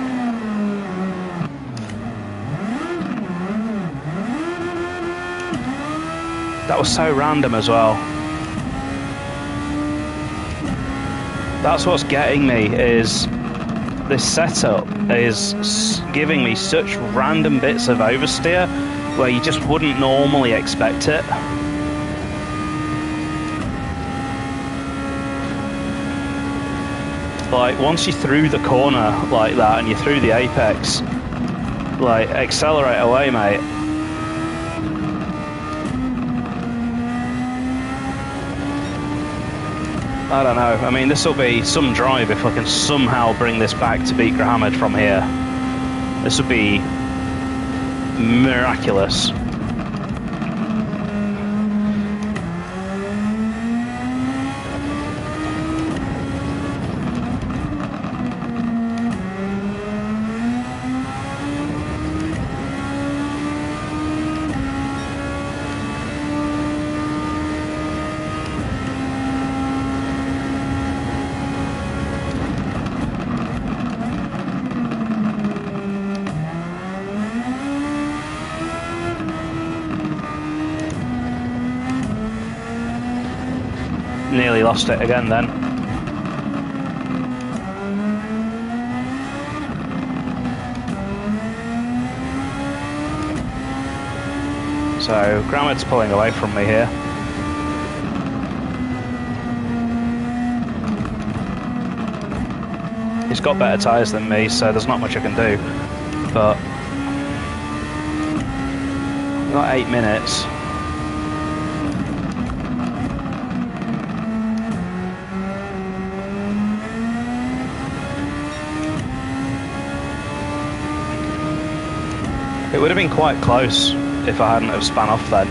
That was so random as well. That's what's getting me, is this setup is giving me such random bits of oversteer where you just wouldn't normally expect it. Like, once you're through the corner like that and you're through the apex, like, accelerate away, mate. I don't know. I mean, this will be some drive if I can somehow bring this back to beat Grahamad from here. This would be miraculous. Nearly lost it again then. So Grahamad's pulling away from me here. He's got better tyres than me, so there's not much I can do. But I've got 8 minutes. It would have been quite close if I hadn't have spun off then,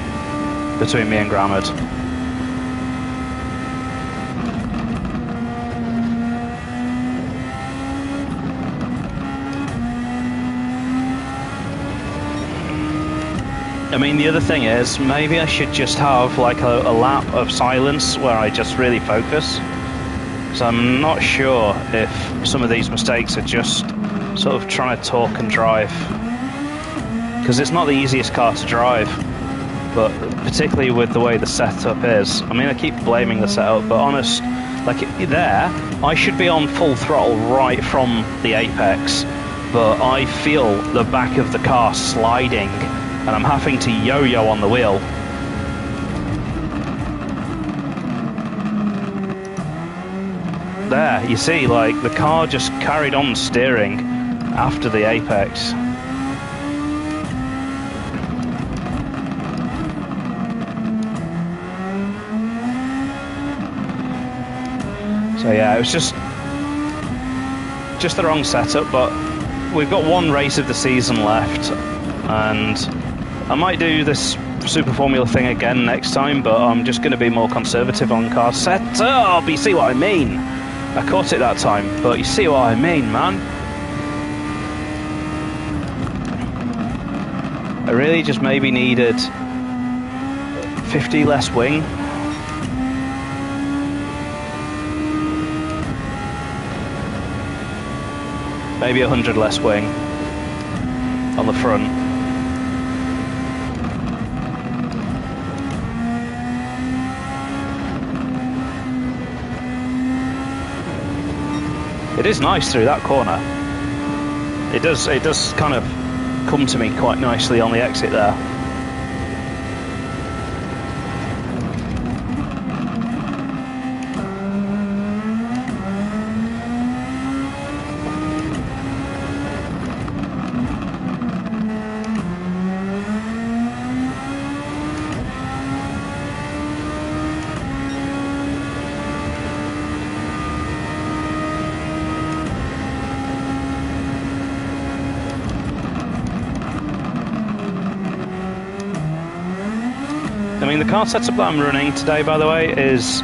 between me and Grahamad. I mean, the other thing is, maybe I should just have like a lap of silence where I just really focus. So I'm not sure if some of these mistakes are just sort of trying to talk and drive. Because it's not the easiest car to drive, but particularly with the way the setup is. I mean, I keep blaming the setup, but honest, like there, I should be on full throttle right from the apex, but I feel the back of the car sliding, and I'm having to yo-yo on the wheel. there, you see, like, the car just carried on steering after the apex. So yeah, it was just the wrong setup, but we've got one race of the season left, and I might do this Superformula thing again next time, but I'm just going to be more conservative on car setup. You see what I mean? I caught it that time, but you see what I mean, man? I really just maybe needed 50 less wing. Maybe 100 less wing on the front. It is nice through that corner. It does kind of come to me quite nicely on the exit there. I mean, the car setup that I'm running today, by the way, is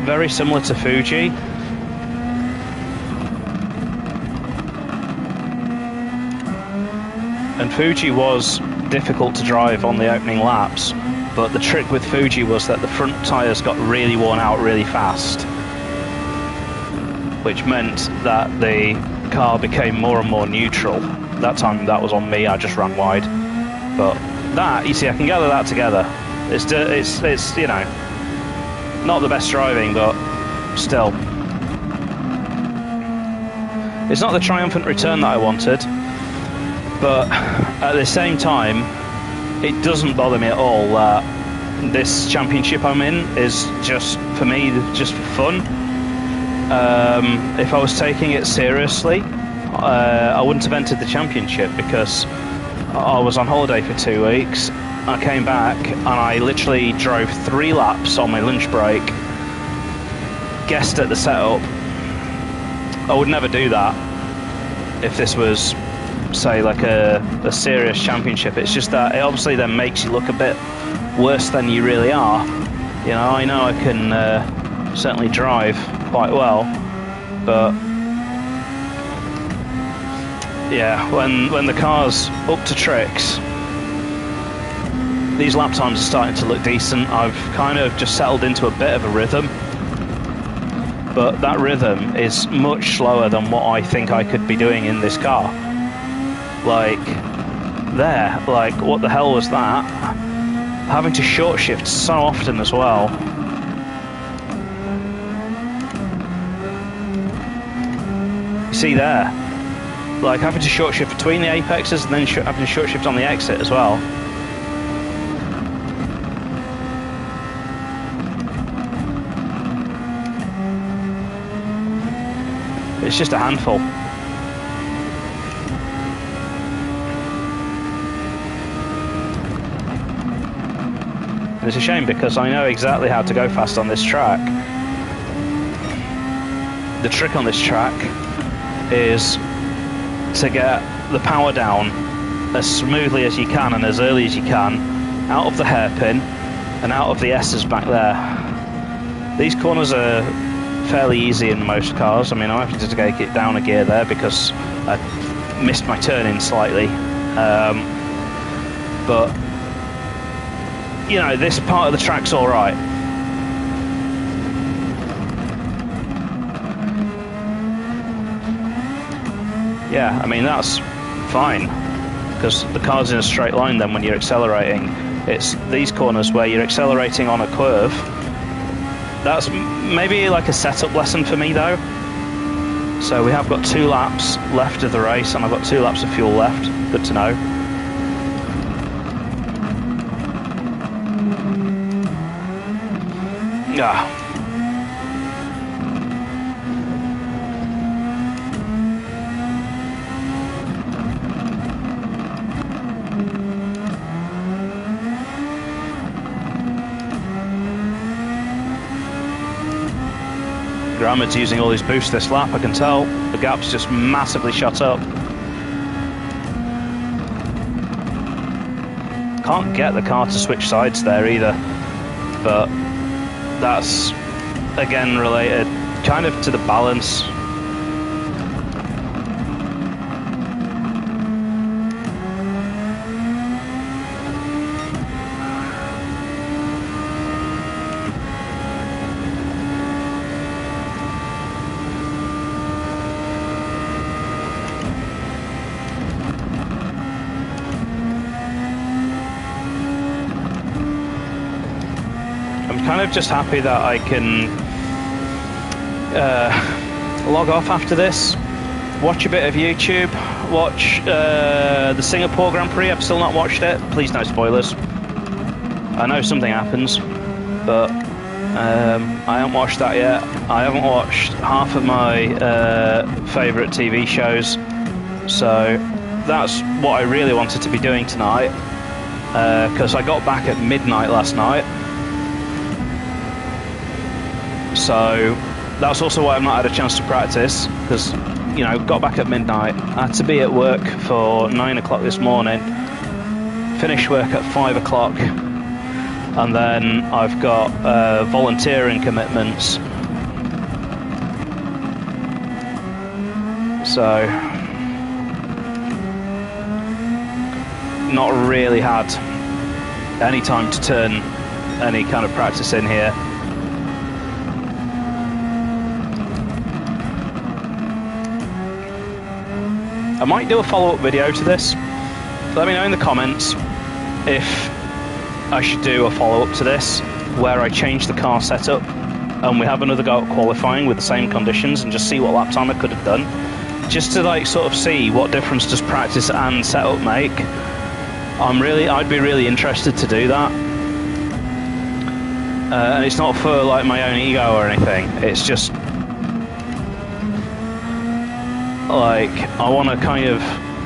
very similar to Fuji. And Fuji was difficult to drive on the opening laps, but the trick with Fuji was that the front tyres got really worn out really fast, which meant that the car became more and more neutral. That time that was on me, I just ran wide. But that, you see, I can gather that together. It's you know, not the best driving, but still. It's not the triumphant return that I wanted, but at the same time, it doesn't bother me at all that this championship I'm in is just, for me, just for fun. If I was taking it seriously, I wouldn't have entered the championship, because I was on holiday for 2 weeks. I came back and I literally drove 3 laps on my lunch break, guessed at the setup. I would never do that if this was, say, like a serious championship. It's just that it obviously then makes you look a bit worse than you really are. You know I can certainly drive quite well, but yeah, when the car's up to tricks, these lap times are starting to look decent. I've kind of just settled into a bit of a rhythm, but that rhythm is much slower than what I think I could be doing in this car. Like, there, like, what the hell was that? Having to short shift so often as well. You see there? Like, having to short shift between the apexes and then having to short shift on the exit as well. It's just a handful. And it's a shame, because I know exactly how to go fast on this track. The trick on this track is to get the power down as smoothly as you can and as early as you can, out of the hairpin and out of the S's back there. These corners are fairly easy in most cars. I mean, I'm having to take it down a gear there because I missed my turn in slightly. But, you know, this part of the track's all right. Yeah, I mean, that's fine, because the car's in a straight line then when you're accelerating. It's these corners where you're accelerating on a curve. That's maybe like a setup lesson for me, though. So we have got 2 laps left of the race, and I've got 2 laps of fuel left. Good to know. Grahamid's using all his boost this lap, I can tell. The gap's just massively shot up. Can't get the car to switch sides there either, but that's again related kind of to the balance. Kind of just happy that I can log off after this, watch a bit of YouTube, watch the Singapore Grand Prix. I've still not watched it. Please no spoilers. I know something happens, but I haven't watched that yet. I haven't watched half of my favourite TV shows, so that's what I really wanted to be doing tonight, because I got back at midnight last night. So that's also why I've not had a chance to practice, because, you know, got back at midnight. I had to be at work for 9 o'clock this morning, finish work at 5 o'clock, and then I've got volunteering commitments. So, not really had any time to turn any kind of practice in here. I might do a follow-up video to this. Let me know in the comments if I should do a follow-up to this where I change the car setup and we have another go at qualifying with the same conditions and just see what lap time I could have done, just to like sort of see what difference does practice and setup make. I'd be really interested to do that. And it's not for like my own ego or anything. It's just like, I want to kind of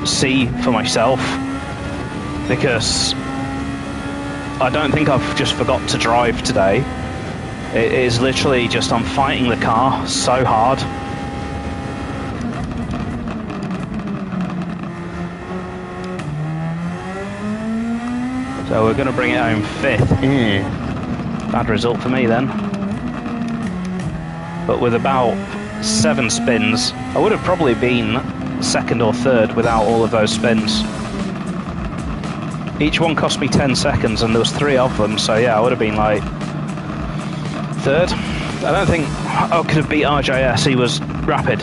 see for myself, because I don't think I've just forgot to drive today. It is literally just I'm fighting the car so hard. So we're going to bring it home 5th. Bad result for me then. But with about 7 spins, I would have probably been 2nd or 3rd without all of those spins. Each one cost me 10 seconds and there was 3 of them, so yeah, I would have been like 3rd. I don't think I could have beat RJS, he was rapid.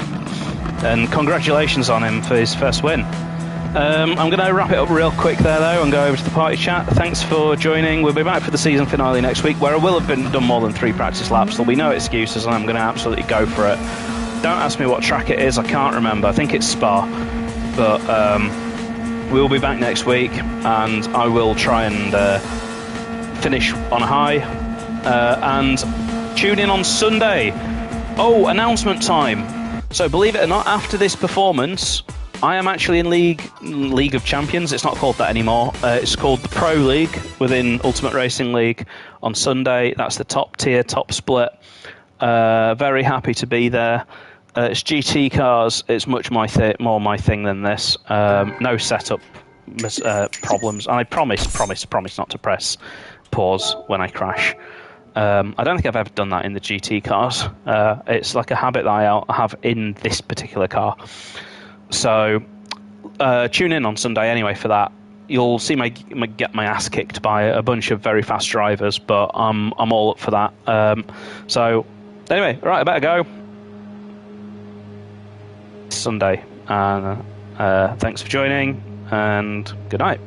And congratulations on him for his first win. I'm going to wrap it up real quick there though and go over to the party chat. Thanks for joining. We'll be back for the season finale next week, where I will have done more than 3 practice laps. There'll be no excuses and I'm going to absolutely go for it. Don't ask me what track it is, I can't remember. I think it's Spa. But we'll be back next week and I will try and finish on a high. And tune in on Sunday. Oh, announcement time. So believe it or not, after this performance, I am actually in League of Champions. It's not called that anymore. It's called the Pro League within Ultimate Racing League on Sunday. That's the top tier, top split. Very happy to be there. It's GT cars. It's much more my thing than this. No setup problems. And I promise not to press pause when I crash. I don't think I've ever done that in the GT cars. It's like a habit that I have in this particular car. So tune in on Sunday anyway for that. You'll see me get my ass kicked by a bunch of very fast drivers, but I'm all up for that. So anyway, right, I better go. Sunday, and thanks for joining, and good night.